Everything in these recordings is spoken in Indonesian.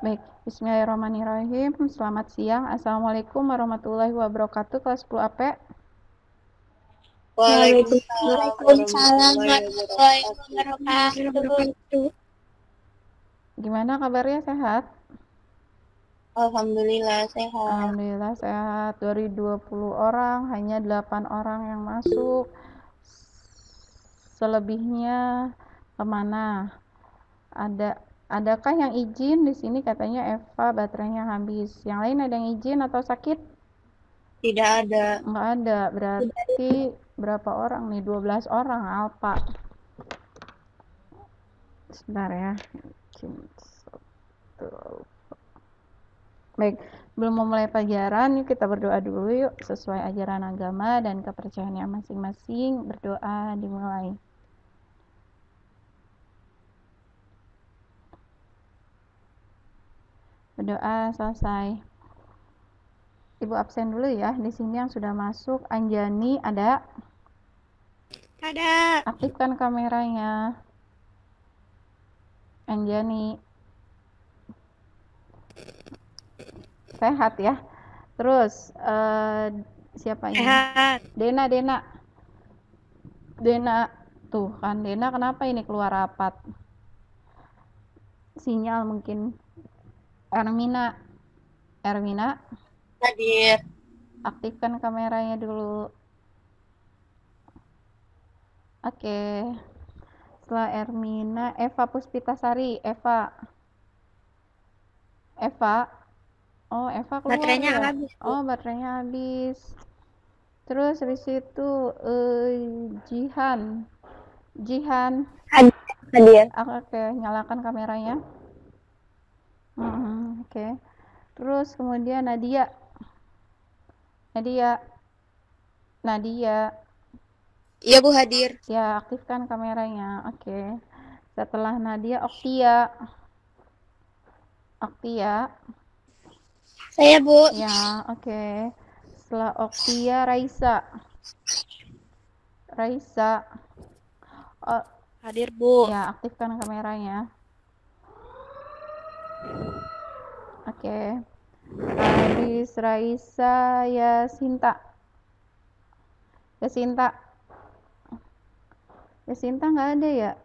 Baik, bismillahirrahmanirrahim. Selamat siang. Assalamualaikum warahmatullahi wabarakatuh. Kelas 10 AP. Waalaikumsalam Waalaikumsalam warahmatullahi warahmatullahi wabarakatuh. wabarakatuh. Gimana kabarnya? Sehat? Alhamdulillah sehat. Alhamdulillah sehat. Dari 20 orang, hanya 8 orang yang masuk. Selebihnya kemana? Adakah yang izin di sini? Katanya Eva baterainya habis. Yang lain ada yang izin atau sakit? Tidak ada. Nggak ada. Berarti berapa orang nih? 12 orang, Alpa. Sebentar ya. Baik, belum memulai pelajaran, yuk kita berdoa dulu yuk. Sesuai ajaran agama dan kepercayaannya masing-masing, berdoa dimulai. Berdoa selesai. Ibu absen dulu ya. Di sini yang sudah masuk, Anjani ada? Ada. Aktifkan kameranya. Anjani. Sehat ya. Terus siapa ini? Sehat. Dena. Tuh kan Dena kenapa ini keluar rapat? Sinyal mungkin. Ermina. Hadir. Aktifkan kameranya dulu. Oke. Setelah Ermina, Eva Puspitasari. Eva. Oh, Eva keluar Baterainya ya? habis, Bu. Oh, baterainya habis. Terus habis itu Jihan. Hadir. Oke, nyalakan kameranya. Oke. Terus kemudian Nadia. Iya Bu, hadir. Ya, aktifkan kameranya. Oke. Setelah Nadia, Oktia. Saya, Bu. Ya, oke. Setelah Oktia, Raisa. Oh, Hadir, Bu. ya, aktifkan kameranya. Oke. Habis Raisa, Yasinta nggak ada ya?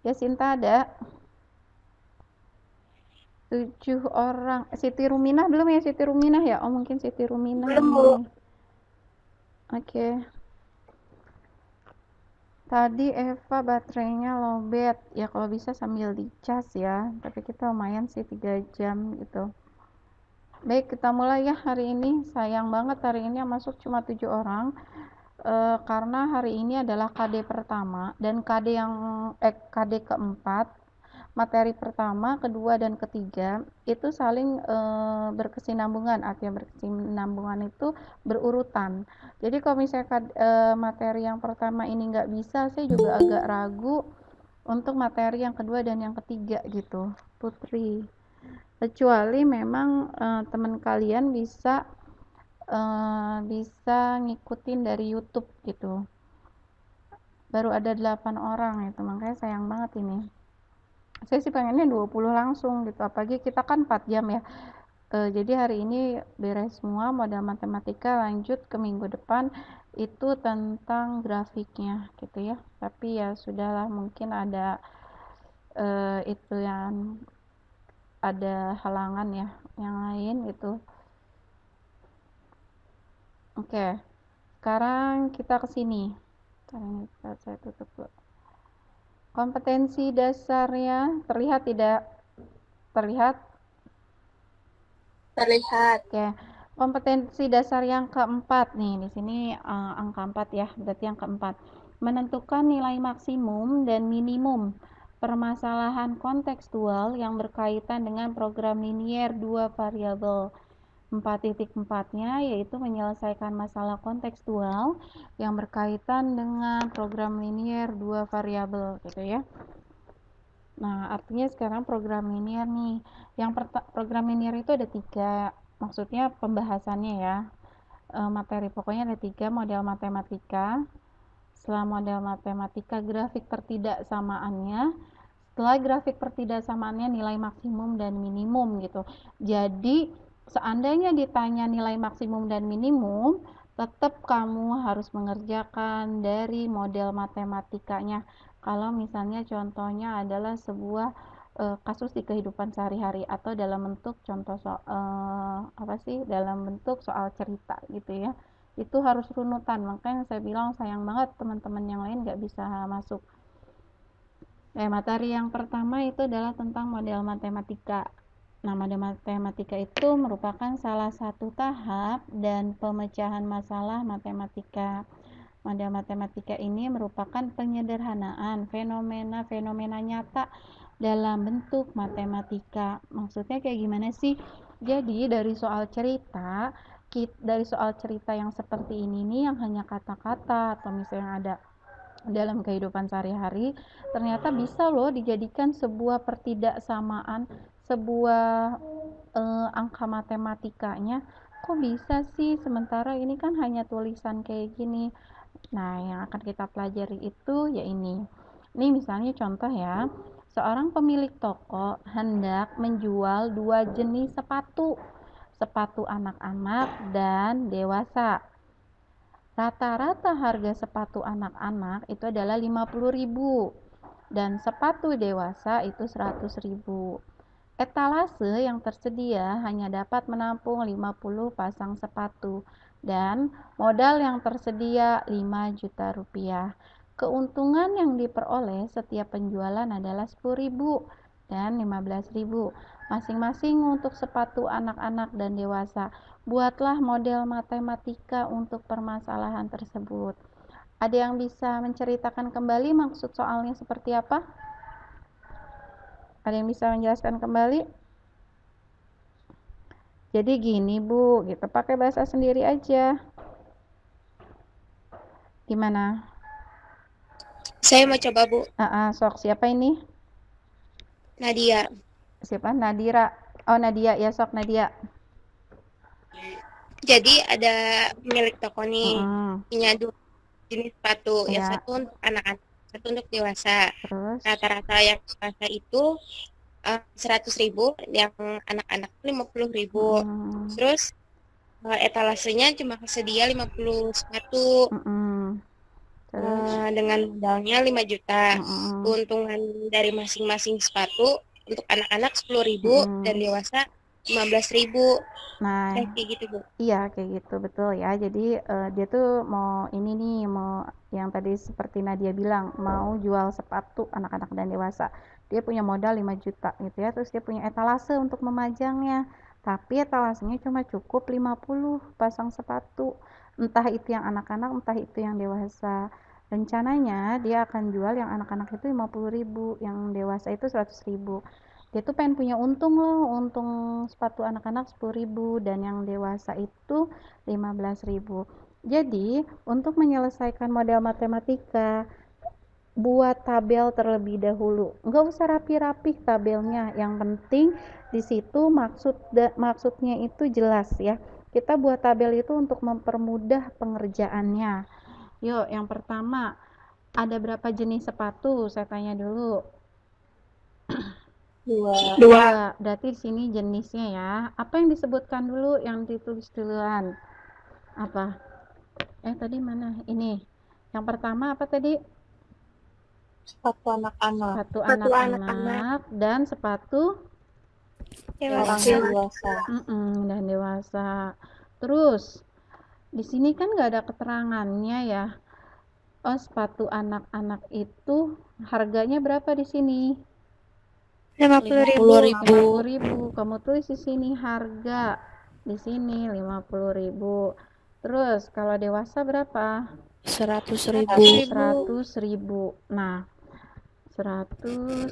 Yasinta ada 7 orang. Siti Ruminah belum ya? Oh, mungkin Siti Ruminah Belum, ini. Bu. Oke. Tadi Eva baterainya lowbat. Ya kalau bisa sambil dicas ya. Tapi kita lumayan sih 3 jam gitu. Baik, kita mulai ya hari ini. Sayang banget hari ini yang masuk cuma 7 orang. Karena hari ini adalah KD pertama dan KD keempat, materi pertama, kedua, dan ketiga itu saling berkesinambungan. Artinya berkesinambungan itu berurutan. Jadi kalau misalnya materi yang pertama ini nggak bisa, saya juga agak ragu untuk materi yang kedua dan yang ketiga gitu, Putri. Kecuali memang teman kalian bisa ngikutin dari YouTube gitu. Baru ada 8 orang itu, makanya sayang banget ini. Saya sih pengennya 20 langsung gitu, apalagi kita kan 4 jam ya. Jadi hari ini beres semua modal matematika, lanjut ke minggu depan itu tentang grafiknya gitu ya. Tapi ya sudahlah, mungkin ada itu yang ada halangan ya, yang lain itu. Oke, sekarang kita ke sini. Saya tutup dulu. Kompetensi dasarnya terlihat tidak? Terlihat? Terlihat. Oke. Kompetensi dasar yang keempat nih, di sini angka 4 ya, berarti yang keempat. Menentukan nilai maksimum dan minimum permasalahan kontekstual yang berkaitan dengan program linier 2 variabel. 4.4-nya yaitu menyelesaikan masalah kontekstual yang berkaitan dengan program linier 2 variabel gitu ya. Nah, artinya sekarang program linier nih. Program linier itu ada 3, maksudnya pembahasannya ya. Materi pokoknya ada 3, model matematika. Setelah model matematika, grafik pertidaksamaannya. setelah grafik pertidaksamaannya nilai maksimum dan minimum gitu. Jadi seandainya ditanya nilai maksimum dan minimum, tetap kamu harus mengerjakan dari model matematikanya. Kalau misalnya contohnya adalah sebuah kasus di kehidupan sehari-hari atau dalam bentuk contoh dalam bentuk soal cerita gitu ya, itu harus runutan. Makanya saya bilang sayang banget teman-teman yang lain nggak bisa masuk. Materi yang pertama itu adalah tentang model matematika. Nah, model matematika itu merupakan salah satu tahap dan pemecahan masalah matematika. Model matematika ini merupakan penyederhanaan fenomena-fenomena nyata dalam bentuk matematika. Maksudnya kayak gimana sih? Jadi dari soal cerita yang seperti ini nih, yang hanya kata-kata atau misalnya ada dalam kehidupan sehari-hari, ternyata bisa loh dijadikan sebuah pertidaksamaan, sebuah angka matematikanya. Kok bisa sih, sementara ini kan hanya tulisan kayak gini. Nah, yang akan kita pelajari itu ya ini. Ini misalnya contoh ya, seorang pemilik toko hendak menjual 2 jenis sepatu, sepatu anak-anak dan dewasa. Rata-rata harga sepatu anak-anak itu adalah 50.000 dan sepatu dewasa itu 100.000. Etalase yang tersedia hanya dapat menampung 50 pasang sepatu dan modal yang tersedia 5 juta rupiah. Keuntungan yang diperoleh setiap penjualan adalah 10.000 dan 15.000 masing-masing untuk sepatu anak-anak dan dewasa. Buatlah model matematika untuk permasalahan tersebut. Ada yang bisa menceritakan kembali maksud soalnya seperti apa? Ada yang bisa menjelaskan kembali? Jadi gini Bu, gitu, pakai bahasa sendiri aja. Gimana? Saya mau coba, Bu. Sok, siapa ini? Nadia. Siapa? Nadira. Oh, Nadia, ya sok Nadia. Jadi ada pemilik toko nih, punya 2 jenis sepatu. Ya. Yang satu untuk anak-anak, satu untuk dewasa. Terus? Rata-rata yang dewasa itu 100.000, yang anak-anak 50.000. Terus etalasenya cuma tersedia 50 sepatu. Dengan modalnya 5 juta. Keuntungan dari masing-masing sepatu untuk anak-anak 10.000 dan dewasa 15.000. Nah, kayak gitu Bu. Iya kayak gitu, betul ya. Jadi dia tuh mau ini nih, mau yang tadi seperti Nadia bilang, mau jual sepatu anak-anak dan dewasa. Dia punya modal 5 juta gitu ya. Terus dia punya etalase untuk memajangnya, tapi etalasenya cuma cukup 50 pasang sepatu, entah itu yang anak-anak entah itu yang dewasa. Rencananya dia akan jual yang anak-anak itu 50.000, yang dewasa itu 100.000. Dia tuh pengen punya untung loh, untung sepatu anak-anak 10.000 dan yang dewasa itu 15.000. Jadi untuk menyelesaikan model matematika, buat tabel terlebih dahulu. Nggak usah rapi-rapi tabelnya, yang penting di situ maksudnya itu jelas ya. Kita buat tabel itu untuk mempermudah pengerjaannya. Yuk, yang pertama, ada berapa jenis sepatu? Saya tanya dulu. Dua. Berarti di sini jenisnya ya. Apa yang disebutkan dulu, yang ditulis duluan? Apa? Tadi mana? Ini. Yang pertama apa tadi? Sepatu anak-anak. Sepatu anak-anak dan sepatu orang dewasa. Dan dewasa. Terus di sini kan nggak ada keterangannya ya. Oh, sepatu anak-anak itu harganya berapa di sini? 50.000. Kamu tulis di sini harga, di sini 50.000. Terus kalau dewasa berapa? 100.000. 100.000. Nah, 100.000.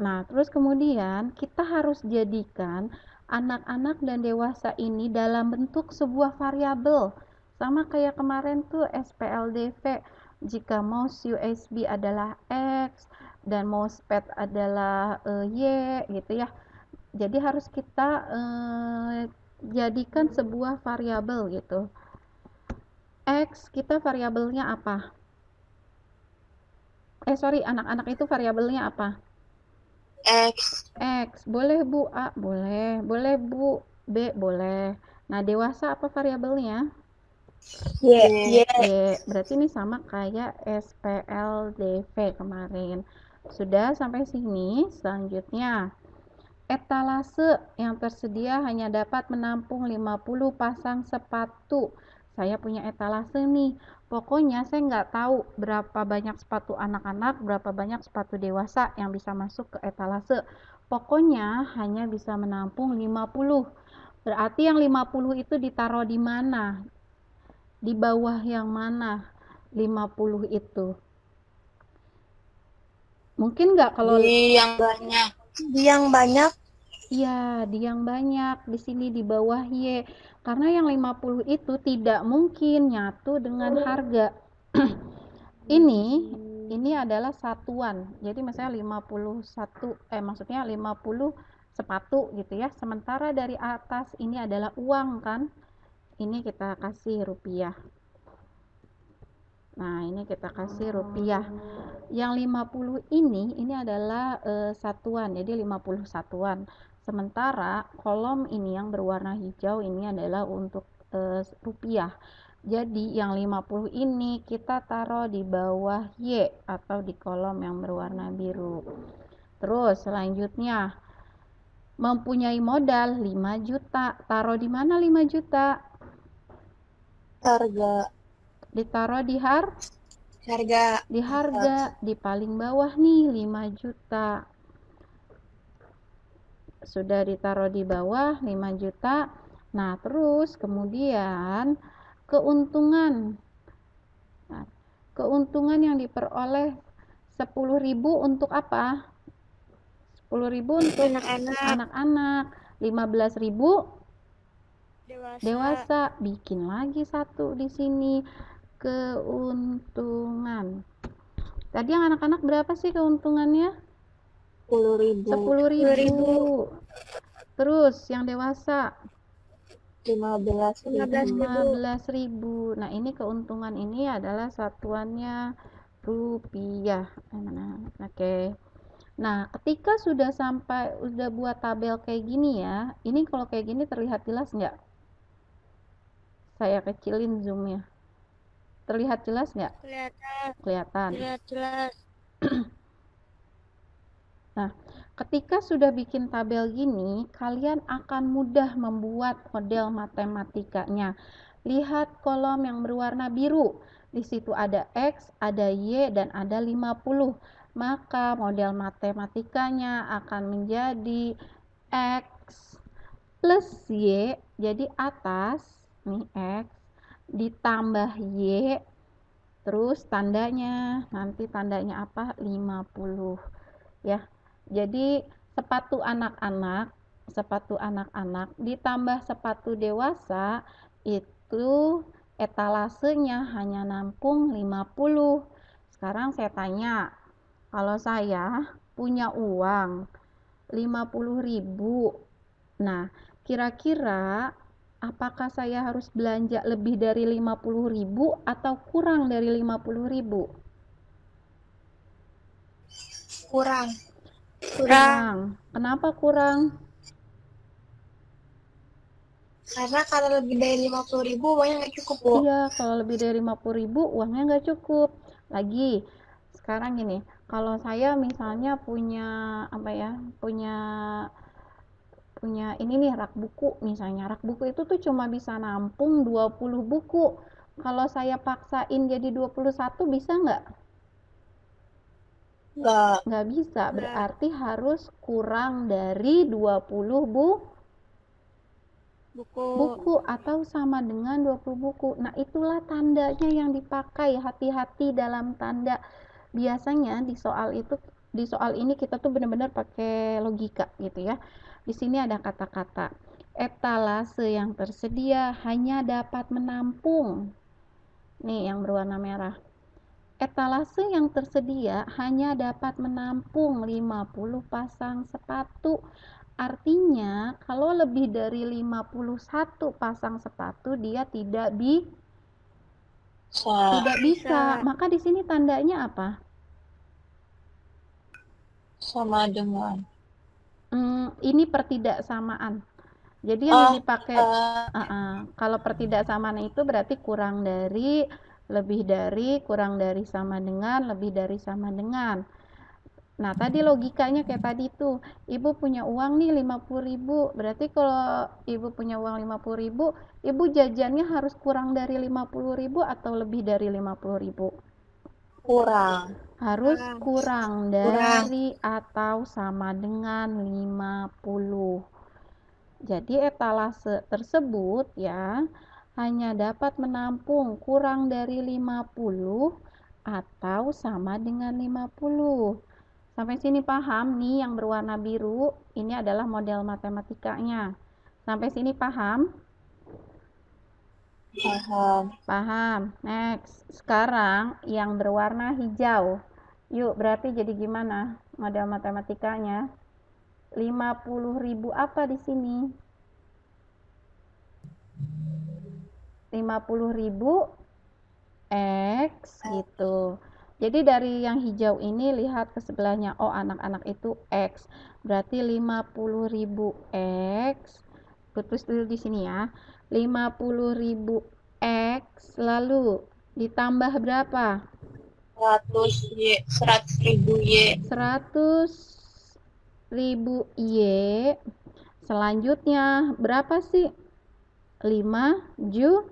Nah, terus kemudian kita harus jadikan anak-anak dan dewasa ini dalam bentuk sebuah variabel. Sama kayak kemarin tuh SPLDV. Jika mouse USB adalah X dan mousepad adalah Y gitu ya. Jadi harus kita jadikan sebuah variabel gitu. X kita variabelnya apa? Anak-anak itu variabelnya apa? X. X. Boleh Bu A? Boleh. Boleh Bu B? Boleh. Nah, dewasa apa variabelnya? Y. Y. Berarti ini sama kayak SPLDV kemarin. Sudah sampai sini. Selanjutnya, etalase yang tersedia hanya dapat menampung 50 pasang sepatu. Saya punya etalase nih. Pokoknya saya nggak tahu berapa banyak sepatu anak-anak, berapa banyak sepatu dewasa yang bisa masuk ke etalase. Pokoknya hanya bisa menampung 50. Berarti yang 50 itu ditaruh di mana? Di bawah yang mana? 50 itu. Mungkin nggak kalau Di yang banyak. Di yang banyak. Iya, di yang banyak, di sini di bawah Y. Karena yang 50 itu tidak mungkin nyatu dengan harga. Ini adalah satuan. Jadi misalnya 51, maksudnya 50 sepatu gitu ya. Sementara dari atas ini adalah uang kan. Ini kita kasih rupiah. Nah, ini kita kasih rupiah. Yang 50 ini adalah satuan. Jadi 50 satuan. Sementara kolom ini yang berwarna hijau ini adalah untuk rupiah. Jadi yang 50 ini kita taruh di bawah Y atau di kolom yang berwarna biru. Terus selanjutnya mempunyai modal 5 juta. Taruh di mana 5 juta? Harga. Ditaruh di Harga. di paling bawah nih 5 juta. Sudah ditaruh di bawah 5 juta. Nah, terus kemudian keuntungan. Nah, keuntungan yang diperoleh 10.000 untuk apa? 10.000 untuk anak-anak. 15.000 dewasa. Bikin lagi satu di sini. Keuntungan. Tadi yang anak-anak berapa sih keuntungannya? 10.000. Terus yang dewasa 15.000. Nah, ini keuntungan ini adalah satuannya rupiah. Oke. Nah, ketika sudah buat tabel kayak gini ya, ini kalau kayak gini terlihat jelas nggak? Saya kecilin zoomnya. Terlihat jelas nggak? Kelihatan. Terlihat jelas. Nah, ketika sudah bikin tabel gini, kalian akan mudah membuat model matematikanya. Lihat kolom yang berwarna biru. Di situ ada X, ada Y, dan ada 50. Maka model matematikanya akan menjadi X plus Y, jadi atas, nih X, ditambah Y, terus tandanya, nanti tandanya apa? 50. Ya. Jadi sepatu anak-anak ditambah sepatu dewasa itu etalasenya hanya nampung 50. Sekarang saya tanya, kalau saya punya uang 50.000. Nah, kira-kira apakah saya harus belanja lebih dari 50.000 atau kurang dari 50.000? Kurang. Kenapa kurang? Karena kalau lebih dari 50.000 uangnya nggak cukup, Bu. Iya, kalau lebih dari 50.000 uangnya nggak cukup. Lagi, sekarang gini, kalau saya misalnya punya apa ya, punya ini nih rak buku misalnya. Rak buku itu tuh cuma bisa nampung 20 buku. Kalau saya paksain jadi 21 bisa nggak? Nggak bisa, berarti harus kurang dari 20 buku atau sama dengan 20 buku. Nah, itulah tandanya yang dipakai. Hati-hati dalam tanda. Biasanya di soal ini kita tuh benar-benar pakai logika gitu ya. Di sini ada kata-kata etalase yang tersedia hanya dapat menampung. Nih yang berwarna merah. Etalase yang tersedia hanya dapat menampung 50 pasang sepatu. Artinya, kalau lebih dari 51 pasang sepatu dia tidak bisa. Maka di sini tandanya apa? Sama dengan Ini pertidaksamaan. Jadi yang dipakai kalau pertidaksamaan itu berarti kurang dari, lebih dari, kurang dari, sama dengan, lebih dari, sama dengan. Nah, tadi logikanya kayak tadi tuh, ibu punya uang nih 50.000, berarti kalau ibu punya uang 50.000, ibu jajannya harus kurang dari 50.000 atau lebih dari 50.000? Kurang. Harus kurang dari atau sama dengan 50. Jadi etalase tersebut ya hanya dapat menampung kurang dari 50 atau sama dengan 50. Sampai sini paham nih yang berwarna biru, ini adalah model matematikanya. Sampai sini paham? Paham. Paham. Next. Sekarang yang berwarna hijau. Yuk, berarti jadi gimana model matematikanya? 50.000 apa di sini? 50.000 X gitu. Jadi dari yang hijau ini lihat ke sebelahnya. Oh, anak-anak itu X. Berarti 50.000 X. Tulis dulu di sini ya. 50.000 X lalu ditambah berapa? 100.000 Y. 100.000 Y. Selanjutnya berapa sih? 5 juta.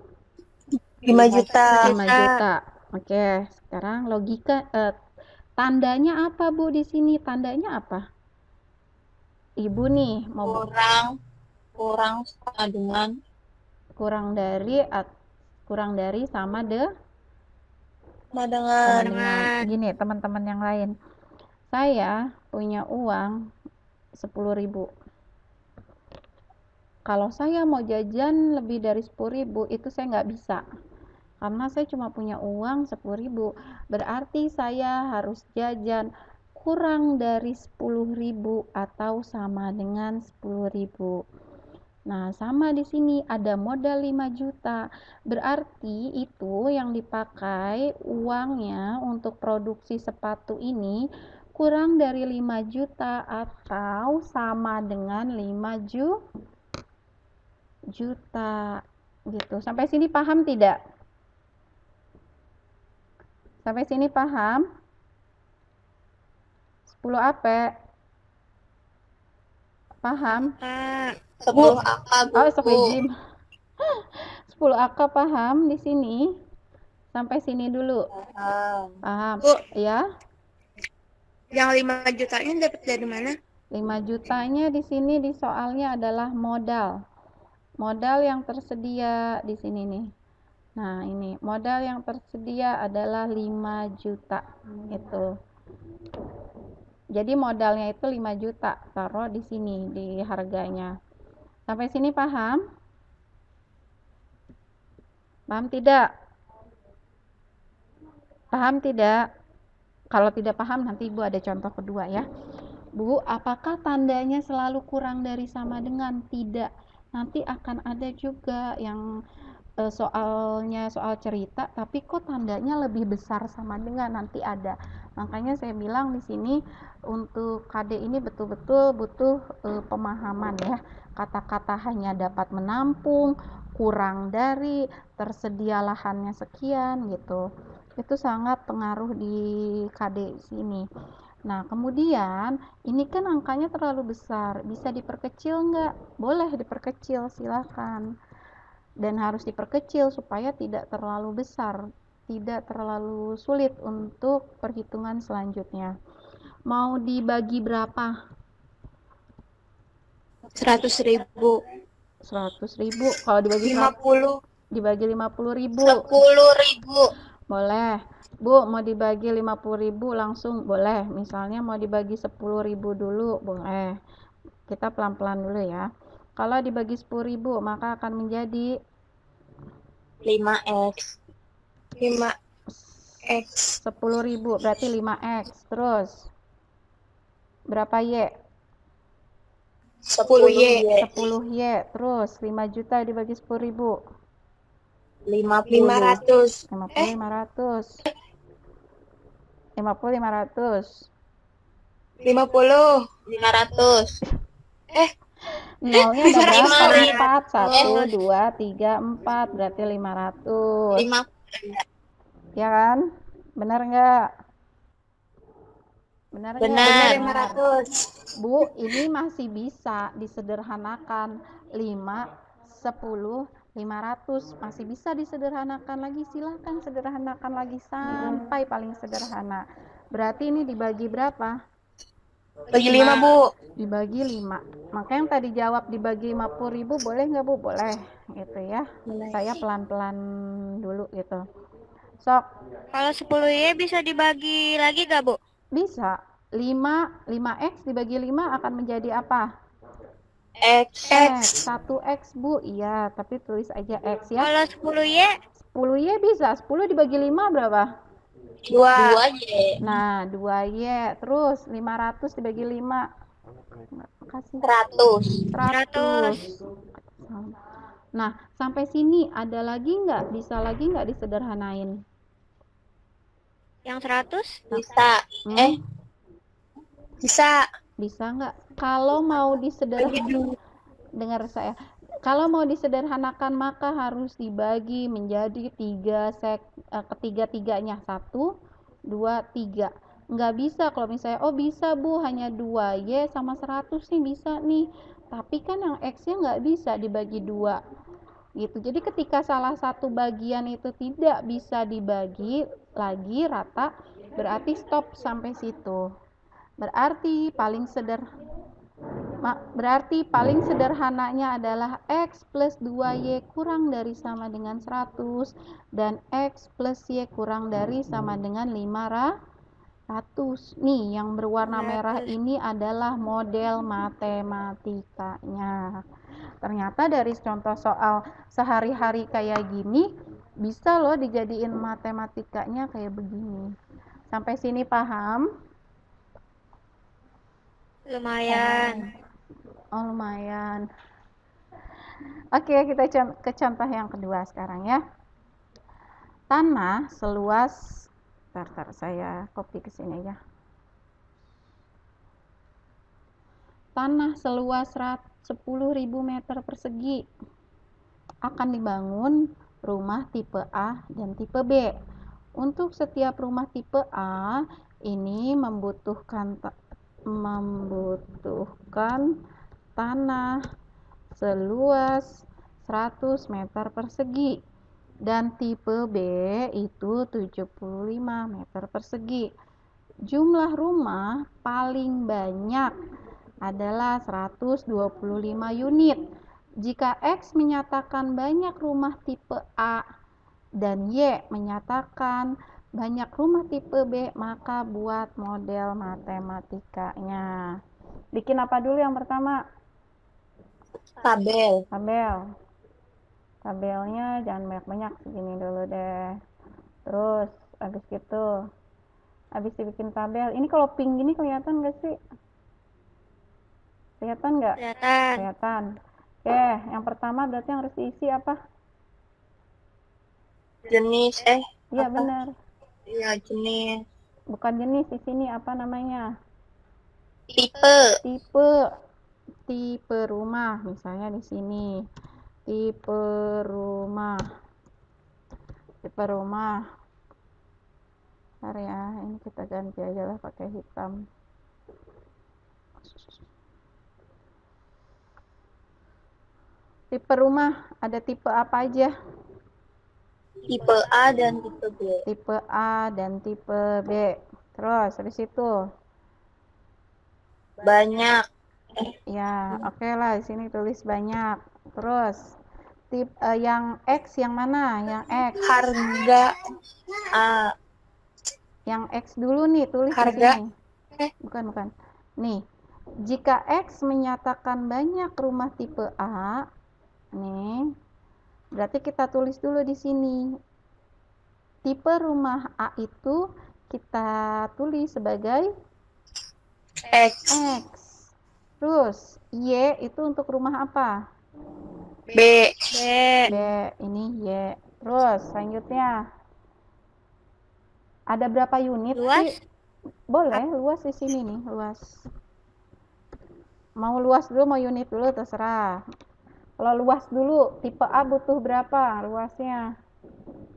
5 juta. 5 juta. Oke, sekarang logika tandanya apa, Bu, di sini? Tandanya apa? Ibu nih mau kurang sama dengan kurang dari sama dengan gini, teman-teman yang lain. Saya punya uang 10.000. Kalau saya mau jajan lebih dari 10.000 itu saya nggak bisa. Karena saya cuma punya uang 10.000, berarti saya harus jajan kurang dari 10.000 atau sama dengan 10.000. Nah, sama di sini ada modal 5 juta. Berarti itu yang dipakai uangnya untuk produksi sepatu ini kurang dari 5 juta atau sama dengan 5 juta gitu. Sampai sini paham tidak? Sampai sini paham? 10 apa? Paham? 10 angka, Bu. Oh, sok izin. 10 angka paham di sini? Sampai sini dulu. Paham. Bu, ya? Yang 5 jutanya dapat dari mana? 5 jutanya di sini di soalnya adalah modal. Modal yang tersedia di sini nih. Nah, ini modal yang tersedia adalah 5 juta gitu. Jadi modalnya itu 5 juta, taruh di sini di harganya. Sampai sini paham? Paham tidak? Paham tidak? Kalau tidak paham nanti Ibu ada contoh kedua ya. Bu, apakah tandanya selalu kurang dari sama dengan? Tidak. Nanti akan ada juga yang soalnya soal cerita tapi kok tandanya lebih besar sama dengan, nanti ada. Makanya saya bilang di sini untuk KD ini betul-betul butuh pemahaman ya. Kata-kata hanya dapat menampung, kurang dari, tersedia lahannya sekian gitu. Itu sangat pengaruh di KD sini. Nah, kemudian ini kan angkanya terlalu besar, bisa diperkecil nggak? Boleh diperkecil, silakan. Dan harus diperkecil supaya tidak terlalu besar, tidak terlalu sulit untuk perhitungan selanjutnya. Mau dibagi berapa? 100.000. 100.000. Kalau dibagi 50. Dibagi 50.000. 10.000. Boleh. Bu, mau dibagi 50.000 langsung boleh. Misalnya mau dibagi 10.000 dulu, boleh. Kita pelan-pelan dulu ya. Kalau dibagi 10.000 maka akan menjadi 5x. 10.000 berarti 5x. Terus berapa Y? 10Y. 10Y. Terus 5 juta dibagi 10.000. 500. 500. 500. 500. Nolnya ada berapa? 4, 1, 500. 2, 3, 4. Berarti 500. 5. Ya kan? Benar nggak? Benar nggak? Benar. Benar. 500. Bu, ini masih bisa disederhanakan. 5, 10, 500. Masih bisa disederhanakan lagi. Silahkan sederhanakan lagi sampai paling sederhana. Berarti ini dibagi berapa? Bagi 5, Bu. Dibagi 5. Maka yang tadi jawab dibagi 50.000 boleh nggak, Bu? Boleh gitu ya. Boleh. Saya pelan-pelan dulu gitu. Sok. Kalau 10Y bisa dibagi lagi nggak, Bu? Bisa. 5x dibagi 5 akan menjadi apa? X. 1x, Bu. Iya, tapi tulis aja x ya. Kalau 10Y? 10y bisa. 10 dibagi 5 berapa? 2Y. Nah, 2y. Terus 500 dibagi 5. Makasih. 100. Nah, sampai sini ada lagi nggak? Bisa lagi nggak disederhanain? Yang 100? Bisa. Bisa. Bisa nggak? Kalau mau disederhanakan, dengar saya. Kalau mau disederhanakan maka harus dibagi menjadi 3 ketiga-tiganya. 1, 2, 3. Nggak bisa kalau misalnya, oh bisa Bu, hanya 2y sama 100 nih bisa nih. Tapi kan yang x-nya nggak bisa dibagi 2. Gitu. Jadi ketika salah satu bagian itu tidak bisa dibagi lagi rata, berarti stop sampai situ. Berarti paling sederhananya adalah x plus 2y kurang dari sama dengan 100 dan x plus y kurang dari sama dengan 500. Nih yang berwarna merah ini adalah model matematikanya. Ternyata dari contoh soal sehari-hari kayak gini bisa loh dijadiin matematikanya kayak begini. Sampai sini paham? Lumayan. Oh, lumayan. Oke, kita ke contoh yang kedua sekarang ya. Tanah seluas, bentar saya copy ke sini ya. Tanah seluas 10.000 meter persegi akan dibangun rumah tipe A dan tipe B. Untuk setiap rumah tipe A ini membutuhkan tanah seluas 100 meter persegi dan tipe B itu 75 meter persegi. Jumlah rumah paling banyak adalah 125 unit. Jika X menyatakan banyak rumah tipe A dan Y menyatakan banyak rumah tipe B, maka buat model matematikanya. Bikin apa dulu yang pertama? Tabel. Tabelnya jangan banyak-banyak, segini dulu deh. Terus habis dibikin tabel. Ini kalau pink gini kelihatan nggak sih? Kelihatan nggak? Kelihatan. Oke, yang pertama berarti yang harus diisi apa? Jenis. Iya benar. Iya, jenis. Bukan jenis, di sini apa namanya? Tipe rumah, misalnya di sini. Tipe rumah. Bentar ya, ini kita ganti aja lah pakai hitam. Tipe rumah ada tipe apa aja? Tipe A dan tipe B. Tipe A dan tipe B. Terus habis itu banyak. Ya, oke lah, di sini tulis banyak. Terus yang X yang mana? Yang X. Harga A. Yang X dulu nih, tulis harga. Di sini. Bukan. Nih, jika X menyatakan banyak rumah tipe A, nih, berarti kita tulis dulu di sini. Tipe rumah A itu kita tulis sebagai X. Terus Y itu untuk rumah apa? B. Ini Y. Terus selanjutnya ada berapa unit luas sih? Boleh luas di sini nih, luas. Mau luas dulu, mau unit dulu, terserah. Kalau luas dulu, tipe A butuh berapa luasnya?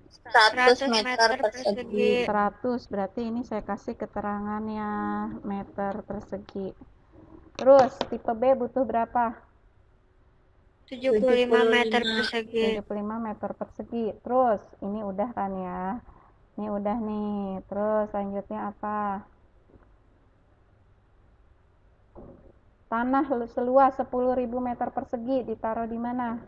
100 meter persegi. 100, berarti ini saya kasih keterangannya meter persegi. Terus tipe B butuh berapa? 75 meter persegi. 75 meter persegi. Terus ini udah kan ya? Ini udah nih. Terus selanjutnya apa? Tanah seluas 10.000 meter persegi ditaruh di mana?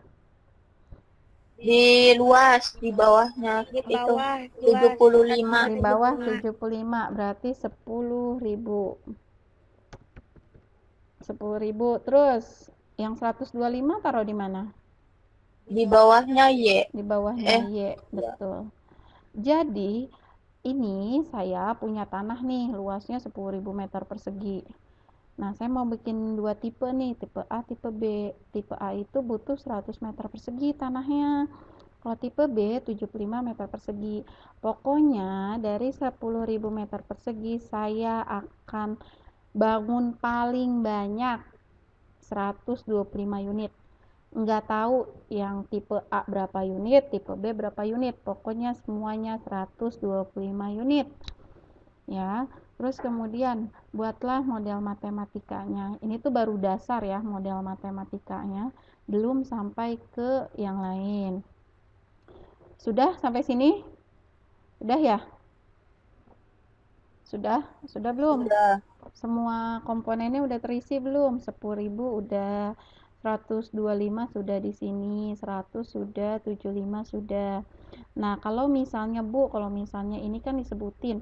Di luas, di bawahnya Di itu bawah 75. Di bawah 75, berarti 10.000. 10.000. Terus yang 125 taruh di mana? Di bawahnya Y. Di bawahnya Y, betul. Jadi ini saya punya tanah nih, luasnya 10.000 meter persegi. Nah, saya mau bikin dua tipe nih, tipe A, tipe B. Tipe A itu butuh 100 meter persegi tanahnya. Kalau tipe B 75 meter persegi. Pokoknya dari 10.000 meter persegi saya akan bangun paling banyak 125 unit. Nggak tahu yang tipe A berapa unit, tipe B berapa unit. Pokoknya semuanya 125 unit. Ya. Terus kemudian buatlah model matematikanya. Ini tuh baru dasar ya model matematikanya, belum sampai ke yang lain. Sudah sampai sini? Sudah ya? Sudah belum? Sudah. Semua komponennya udah terisi belum? 10.000 udah, 125 sudah di sini, 100 sudah, 75 sudah. Nah, kalau misalnya Bu, kalau misalnya ini kan disebutin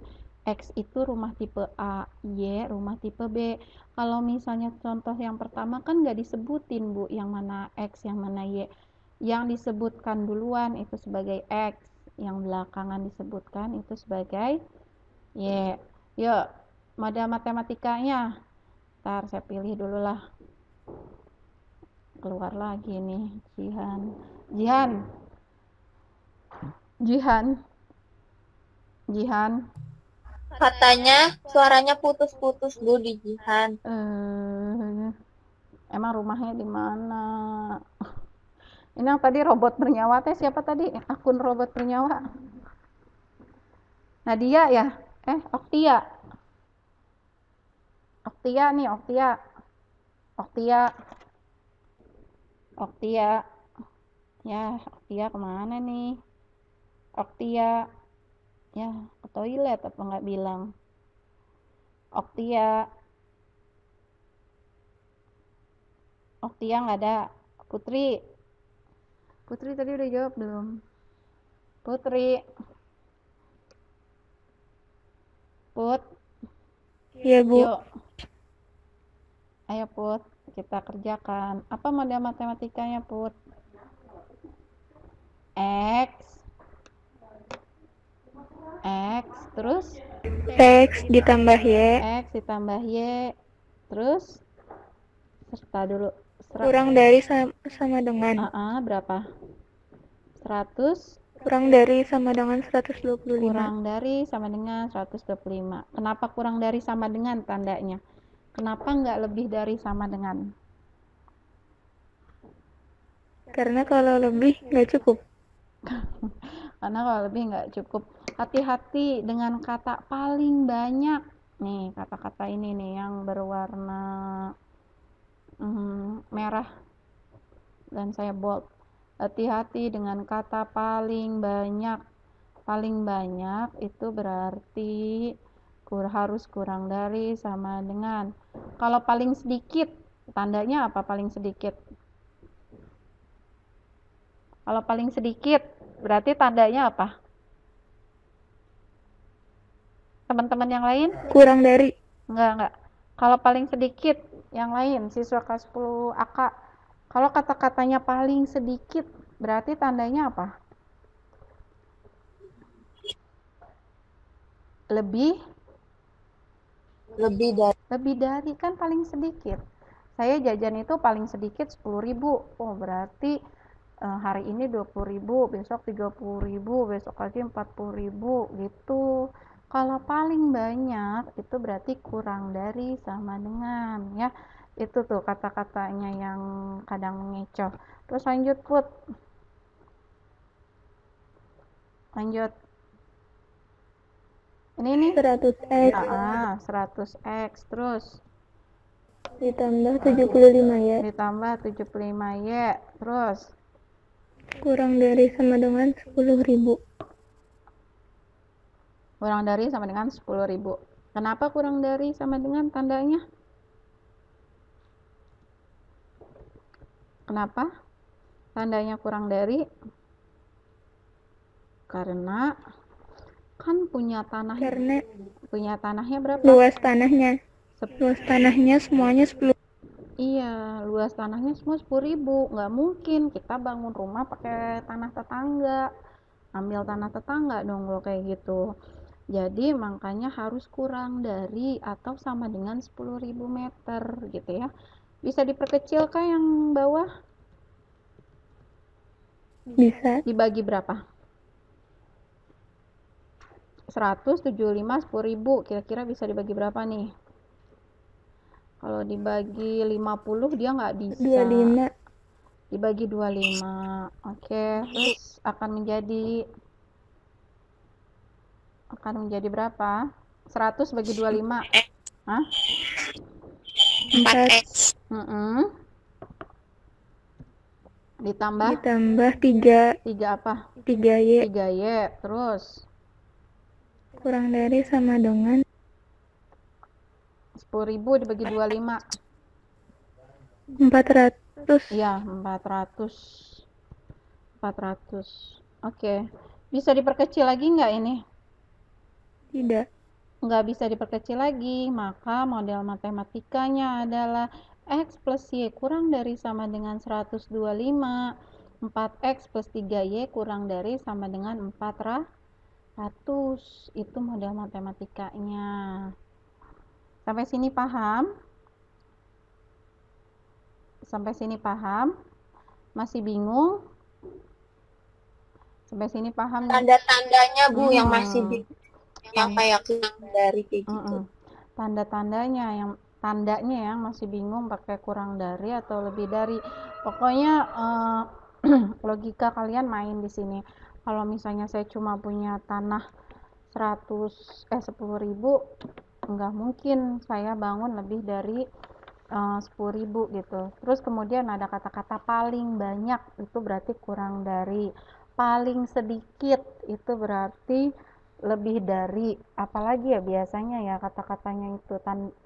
X itu rumah tipe A, Y rumah tipe B. Kalau misalnya contoh yang pertama kan nggak disebutin Bu, yang mana X, yang mana Y. Yang disebutkan duluan itu sebagai X, yang belakangan disebutkan itu sebagai Y. Yuk, model matematikanya. Ntar saya pilih dulu lah. Keluar lagi nih, Jihan. Katanya suaranya putus-putus Bu di Jihan. Emang rumahnya di mana? Ini yang tadi robot bernyawa teh siapa tadi? Akun robot bernyawa. Nadia ya? Oktia. Oktia nih, Oktia. Ya, Oktia kemana nih? Oktia. Ya, ke toilet apa nggak bilang? Oktia nggak ada. Putri tadi udah jawab belum? Putri. Put. Iya, Bu. Yuk. Ayo Put, kita kerjakan. Apa model matematikanya Put? X, terus X ditambah Y. X ditambah Y, terus serta dulu. Kurang dari sama dengan. Berapa? 100. Kurang dari sama dengan 125. Kurang dari sama dengan 125. Kenapa kurang dari sama dengan tandanya? Kenapa nggak lebih dari sama dengan? Karena kalau lebih nggak cukup. Karena kalau lebih nggak cukup. Hati-hati dengan kata paling banyak. Nih, kata-kata ini nih yang berwarna merah dan saya bold. Hati-hati dengan kata paling banyak. Paling banyak itu berarti harus kurang dari sama dengan. Kalau paling sedikit, tandanya apa paling sedikit? Kalau paling sedikit, berarti tandanya apa? Teman-teman yang lain? Kurang dari. Enggak. Kalau paling sedikit, yang lain, siswa kelas 10 AK. Kalau kata-katanya paling sedikit, berarti tandanya apa? Lebih dari kan paling sedikit. Saya jajan itu paling sedikit 10.000. Oh, berarti hari ini 20.000, besok 30.000, besok lagi 40.000 gitu. Kalau paling banyak itu berarti kurang dari sama dengan ya. Itu tuh kata-katanya yang kadang mengecoh. Terus lanjut Put. Lanjut. Ini nih. 100x 100x. Terus ditambah 75y ditambah 75y. Terus kurang dari sama dengan 10.000. kurang dari sama dengan 10.000. Kenapa kurang dari sama dengan tandanya? Kenapa tandanya kurang dari? Karena kan punya tanahnya berapa? Luas tanahnya semuanya 10. Iya, luas tanahnya semua 10.000. Nggak mungkin kita bangun rumah pakai tanah tetangga. Ambil tanah tetangga dong kalau kayak gitu. Jadi makanya harus kurang dari atau sama dengan 10.000 meter gitu ya. Bisa diperkecil kah yang bawah? Bisa. Dibagi berapa? 100, 75, 10.000. Kira-kira bisa dibagi berapa nih? Kalau dibagi 50 dia nggak bisa. 25. Dibagi 25. Oke, terus akan menjadi berapa? 100 bagi 25. Hah? 4x. Ditambah 3. 3 apa? 3y 3y. Terus kurang dari sama dengan 10.000 dibagi 25. 400. Iya, 400. Oke. Bisa diperkecil lagi nggak ini? Tidak. Nggak bisa diperkecil lagi, maka model matematikanya adalah X plus Y kurang dari sama dengan 125. 4X plus 3Y kurang dari sama dengan 400. Itu model matematikanya. Sampai sini paham? Sampai sini paham? Masih bingung? Sampai sini paham? Tanda-tandanya Bu yang masih yang kayak kurang dari kayak gitu. Tandanya yang masih bingung pakai kurang dari atau lebih dari. Pokoknya logika kalian main di sini. Kalau misalnya saya cuma punya tanah 10.000, nggak mungkin saya bangun lebih dari 10.000 gitu. Terus kemudian ada kata-kata paling banyak, itu berarti kurang dari. Paling sedikit itu berarti lebih dari. Apalagi ya biasanya ya kata-katanya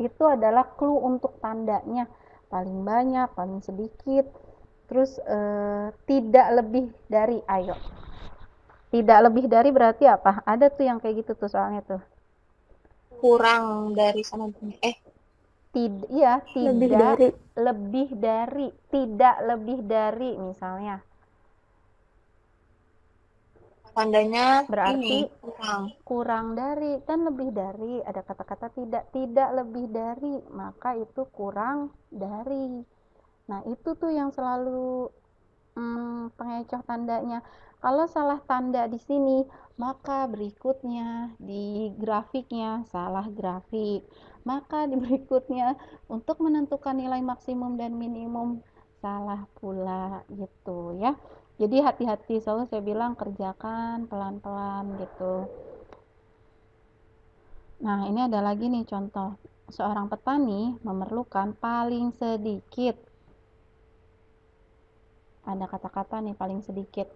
itu adalah clue untuk tandanya. Paling banyak, paling sedikit. Terus tidak lebih dari. Ayo, tidak lebih dari berarti apa? Ada tuh yang kayak gitu tuh soalnya tuh. Kurang dari sama dengan Tidak lebih dari misalnya. Tandanya berarti ini kurang dari, kan lebih dari, ada kata-kata tidak lebih dari, maka itu kurang dari. Nah itu tuh yang selalu pengecoh tandanya. Kalau salah tanda di sini, maka berikutnya di grafiknya salah grafik, maka di berikutnya untuk menentukan nilai maksimum dan minimum salah pula gitu ya. Jadi hati-hati, selalu saya bilang kerjakan pelan-pelan gitu. Nah ini ada lagi nih contoh, seorang petani memerlukan paling sedikit, ada kata-kata nih paling sedikit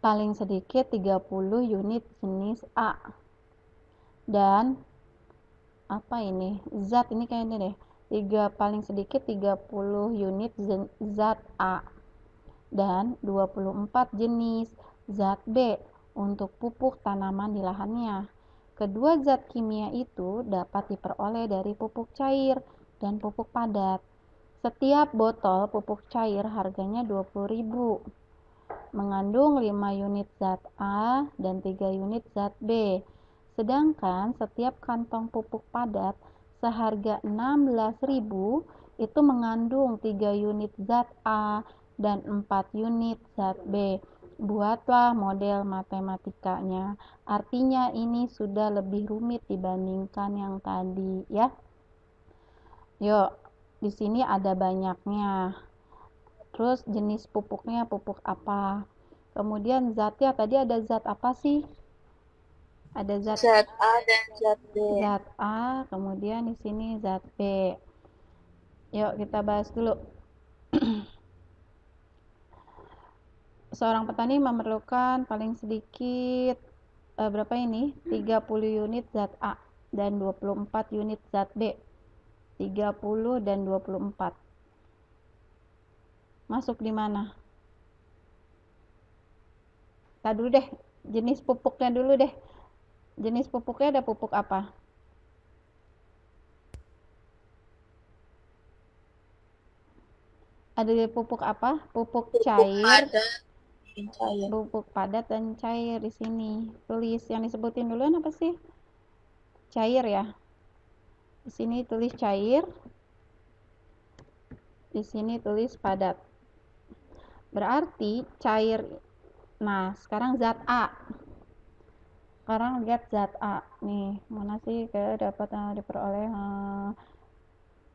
30 unit jenis A, dan apa ini zat, ini kayaknya deh, paling sedikit 30 unit zat A dan 24 jenis zat B untuk pupuk tanaman di lahannya. Kedua zat kimia itu dapat diperoleh dari pupuk cair dan pupuk padat. Setiap botol pupuk cair harganya 20.000, mengandung 5 unit zat A dan 3 unit zat B. Sedangkan setiap kantong pupuk padat seharga 16.000 itu mengandung 3 unit zat A dan 4 unit zat B. Buatlah model matematikanya. Artinya ini sudah lebih rumit dibandingkan yang tadi ya. Yuk, Di sini ada banyaknya. Terus jenis pupuknya pupuk apa. Kemudian zatnya tadi ada zat apa sih? Ada zat A dan zat B. Zat A, kemudian di sini zat B. Yuk kita bahas dulu. Seorang petani memerlukan paling sedikit berapa ini? 30 unit zat A dan 24 unit zat B. 30 dan 24. Masuk di mana? Tadi dulu deh, jenis pupuknya dulu deh. Jenis pupuknya ada pupuk apa? Ada pupuk apa? Pupuk cair, pupuk padat dan cair. Di sini tulis yang disebutin duluan apa sih? Cair ya. Di sini tulis cair. Di sini tulis padat. Berarti cair. Nah, sekarang zat A. Sekarang lihat zat A. Nih, mana sih kayak dapat diperoleh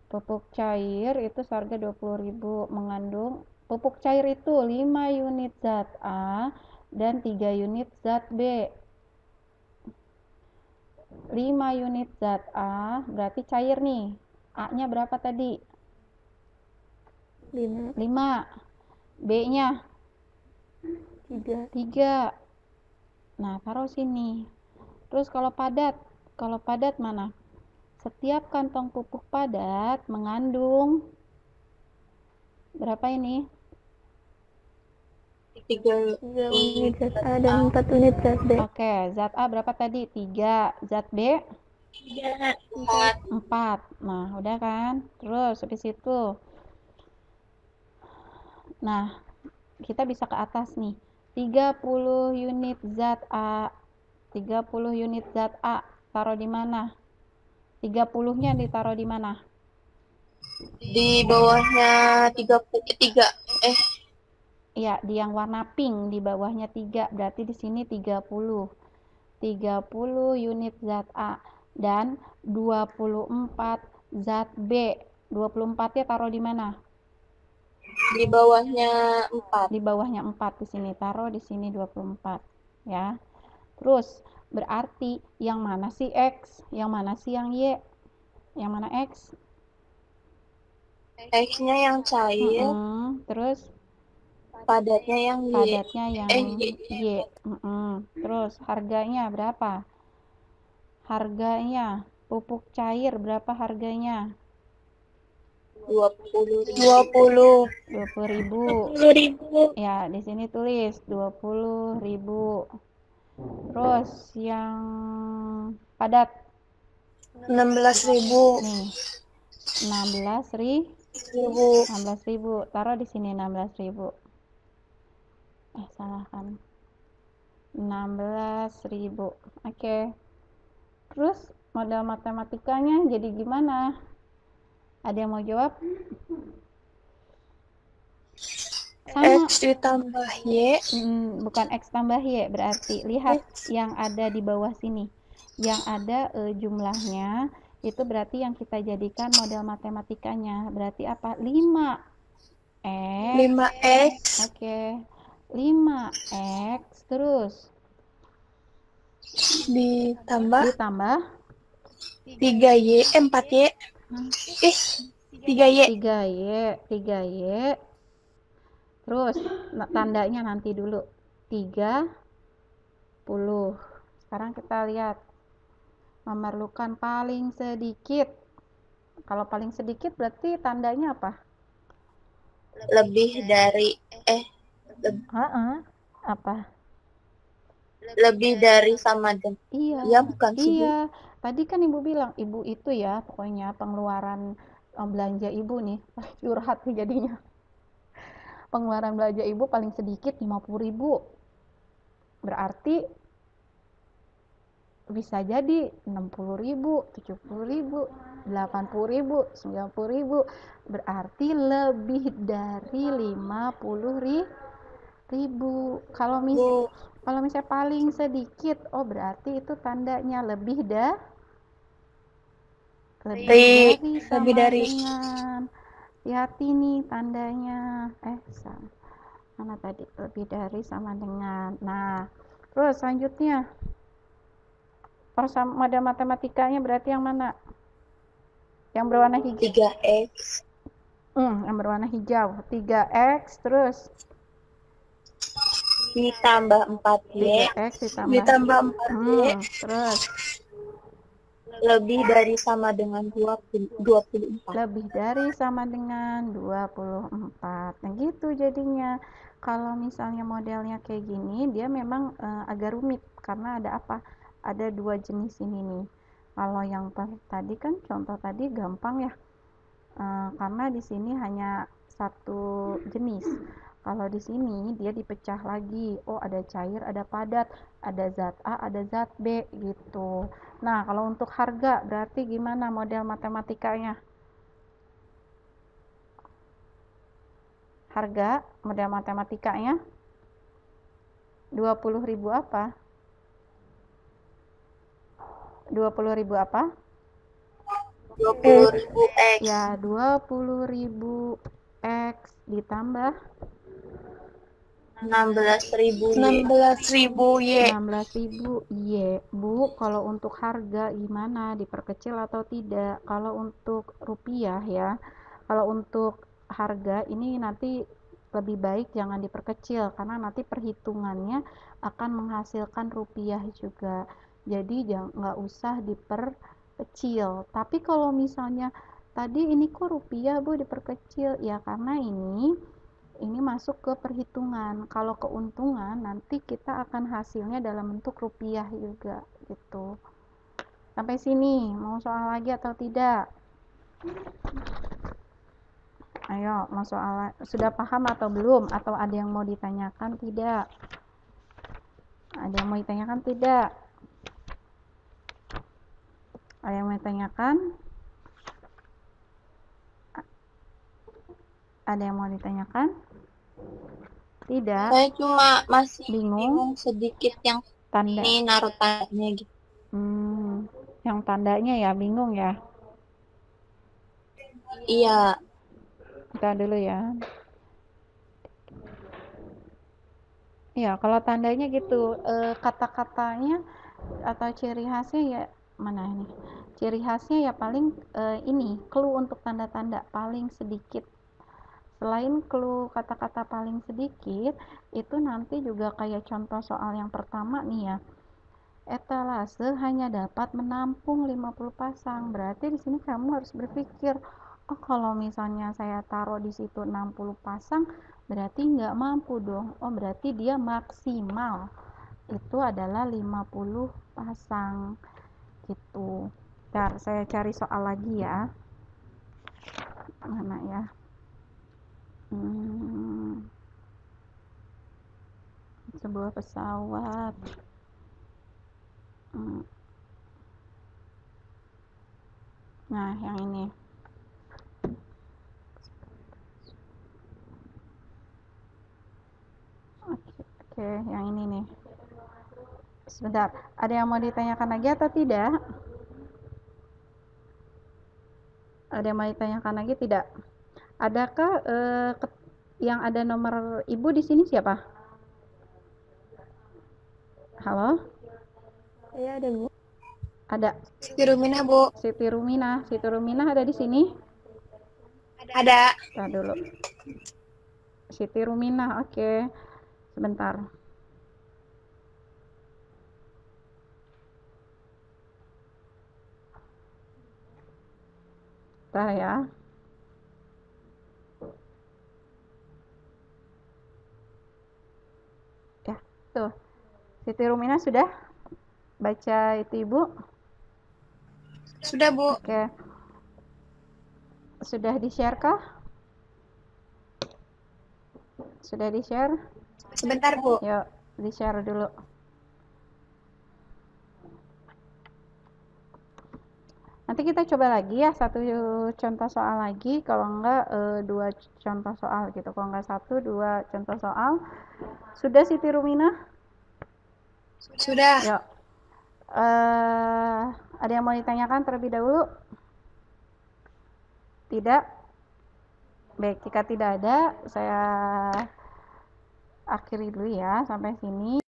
pupuk cair itu seharga 20.000, mengandung pupuk cair itu 5 unit zat A dan 3 unit zat B. 5 unit zat A berarti cair nih. A-nya berapa tadi? 5. B-nya 3. Nah, taruh sini. Terus kalau padat mana? Setiap kantong pupuk padat mengandung berapa ini? 3 unit zat A dan 4 unit zat B. Oke, zat A berapa tadi? 3. Zat B? 4. Nah, udah kan? Terus habis itu. Nah, kita bisa ke atas nih. 30 unit zat A. 30 unit zat A. Taruh di mana? 30-nya ditaruh di mana? Di bawahnya 33. Iya, di yang warna pink di bawahnya 3. Berarti di sini 30. 30 unit zat A dan 24 zat B. 24-nya taruh di mana? Di bawahnya 4. Di bawahnya 4 di sini. Taruh di sini 24 ya. Terus berarti yang mana sih X? Yang mana sih yang Y? Yang mana X? X-nya yang cair, Terus padatnya yang Y. padatnya yang Y. Terus harganya berapa? Harganya pupuk cair berapa harganya? 20.000. 20.000. Ya, di sini tulis 20.000. Terus yang padat 16.000. nih 16.000. 16.000. Taruh di sini 16.000. Salah kan? 16.000. Oke. Terus modal matematikanya jadi gimana? Ada yang mau jawab? Sama. X ditambah Y. Bukan X tambah Y. Berarti lihat yang ada di bawah sini. Yang ada jumlahnya itu berarti yang kita jadikan model matematikanya. Berarti apa? 5X. 5X. Oke. 5X terus ditambah 3Y. 4Y. 3Y. 3Y. Terus tandanya nanti dulu 30. Sekarang kita lihat memerlukan paling sedikit. Kalau paling sedikit berarti tandanya apa? Lebih dari apa? Lebih dari sama dengan. Iya. Ya bukan sih. Iya. Tadi kan Ibu bilang Ibu itu ya pokoknya pengeluaran belanja Ibu nih curhat nih jadinya. Pengeluaran belanja Ibu paling sedikit 50.000. Berarti bisa jadi 60.000, 70.000, 80.000, 90.000. Berarti lebih dari 50.000. Kalau misalnya paling sedikit, berarti itu tandanya lebih Lebih dari dengan. Hati-hati nih tandanya. Mana tadi? Lebih dari sama dengan. Nah, terus selanjutnya. Model matematikanya berarti yang mana? Yang berwarna hijau. 3x. Yang berwarna hijau. 3x terus ditambah 4y. 3x ditambah 4y. Terus lebih dari sama dengan 24. Lebih dari sama dengan 24. Nah gitu jadinya. Kalau misalnya modelnya kayak gini, dia memang agak rumit karena ada apa? Ada dua jenis ini nih. Kalau yang tadi kan contoh tadi gampang ya. Karena di sini hanya satu jenis. Kalau di sini dia dipecah lagi. Oh, ada cair, ada padat, ada zat A, ada zat B gitu. Nah, kalau untuk harga berarti gimana model matematikanya? Harga model matematikanya 20.000 apa? 20.000 apa? 20.000 X. Ya, 20.000 X ditambah 16.000 Y. 16.000 Y. Bu, kalau untuk harga gimana? Diperkecil atau tidak? Kalau untuk rupiah ya. Kalau untuk harga ini nanti lebih baik jangan diperkecil karena nanti perhitungannya akan menghasilkan rupiah juga. Jadi nggak usah diperkecil. Tapi kalau misalnya tadi ini kok rupiah Bu diperkecil, ya karena ini masuk ke perhitungan. Kalau keuntungan nanti kita akan hasilnya dalam bentuk rupiah juga gitu. Sampai sini mau soal lagi atau tidak? Ayo, mau soal sudah paham atau belum? Atau ada yang mau ditanyakan tidak? Ada yang mau ditanyakan tidak? Ada yang mau ditanyakan? Ada yang mau ditanyakan? Tidak. Saya cuma masih bingung sedikit yang tanda ini naruh tandanya gitu. Yang tandanya ya bingung ya? Iya. Kita dulu ya. Ya, kalau tandanya gitu, kata-katanya atau ciri khasnya ya mana ini? Ciri khasnya ya paling ini clue untuk tanda-tanda paling sedikit. Selain clue kata-kata paling sedikit, itu nanti juga kayak contoh soal yang pertama nih ya. Etalase hanya dapat menampung 50 pasang. Berarti di sini kamu harus berpikir, oh kalau misalnya saya taruh di situ 60 pasang, berarti nggak mampu dong. Oh berarti dia maksimal itu adalah 50 pasang gitu. Bentar, saya cari soal lagi ya. Mana ya? Sebuah pesawat. Nah, yang ini. Oke, yang ini nih. Sebentar, ada yang mau ditanyakan lagi atau tidak? Ada yang mau ditanyakan lagi tidak? Adakah yang ada nomor ibu di sini siapa? Halo? Iya ada Bu. Ada. Siti Rumina Bu. Siti Rumina ada di sini? Ada. Nah, dulu. Siti Rumina, oke. Sebentar. Bentar ya. Ya, tuh. Siti Rumina sudah baca itu Ibu? Sudah Bu. Oke. Sudah di-share kah? Sudah di-share? Sebentar Bu. Yuk, di-share dulu. Nanti kita coba lagi ya satu contoh soal lagi, kalau enggak dua contoh soal gitu. Kalau enggak satu, dua contoh soal. Sudah Siti Rumina? Sudah. Yuk. Ada yang mau ditanyakan terlebih dahulu? Tidak? Baik, jika tidak ada, saya akhiri dulu ya sampai sini.